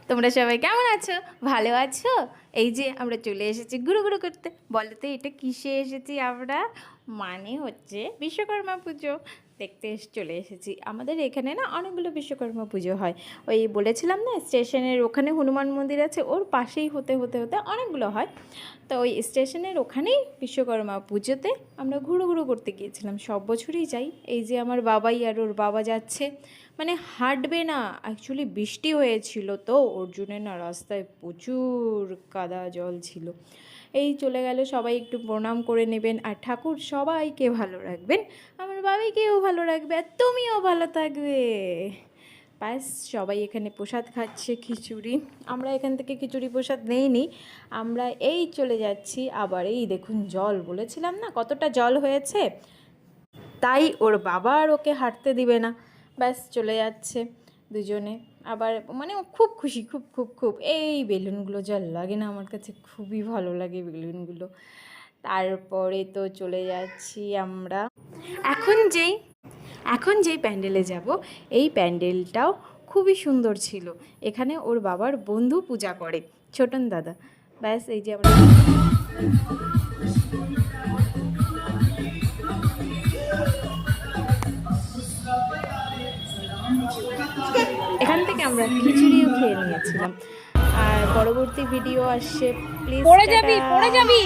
তোমরা সবাই কেমন আছো? ভালো আছো? এই যে আমরা চলে এসেছি গুরু গুরু করতে। বলো তো এটা কিসে এসেছি আমরা? মানে হচ্ছে বিশ্বকর্মা পুজো দেখতে চলে এসেছি। আমাদের এখানে না অনেকগুলো বিশ্বকর্মা পুজো হয়। ওই বলেছিলাম না স্টেশনের ওখানে হনুমান মন্দির আছে, ওর পাশেই হতে হতে হতে অনেকগুলো হয়। তো ওই স্টেশনের ওখানেই বিশ্বকর্মা পুজোতে আমরা ঘুরু ঘুরু করতে গিয়েছিলাম। সব বছরই যাই। এই যে আমার বাবাই আর ওর বাবা যাচ্ছে, মানে হাঁটবে না, অ্যাকচুয়ালি বৃষ্টি হয়েছিল তো ওর জন্য না রাস্তায় প্রচুর কাদা জল ছিল। এই চলে গেল, সবাই একটু প্রণাম করে নেবেন আর ঠাকুর সবাইকে ভালো রাখবেন, আমার বাবাইকেও ভালো রাখবে আর তুমিও ভালো থাকবে। ব্যাস, সবাই এখানে প্রসাদ খাচ্ছে খিচুড়ি। আমরা এখান থেকে খিচুড়ি প্রসাদ নেইনি, আমরা এই চলে যাচ্ছি। আবার এই দেখুন জল, বলেছিলাম না কতটা জল হয়েছে, তাই ওর বাবা আর ওকে হাঁটতে দিবে না। ব্যাস চলে যাচ্ছে দুজনে। আবার মানে ও খুব খুশি, খুব খুব খুব। এই বেলুনগুলো যা লাগে না, আমার কাছে খুবই ভালো লাগে বেলুনগুলো। তারপরে তো চলে যাচ্ছি আমরা এখন যেই প্যান্ডেলে যাব, এই প্যান্ডেলটাও খুবই সুন্দর ছিল। এখানে ওর বাবার বন্ধু পূজা করে, ছোটন দাদা। ব্যাস এই যে আমরা এখান থেকে আমরা খিচুড়িও খেয়ে নিয়েছিলাম। আর পরবর্তী ভিডিও আসছে, প্লিজ পড়ে যাবি।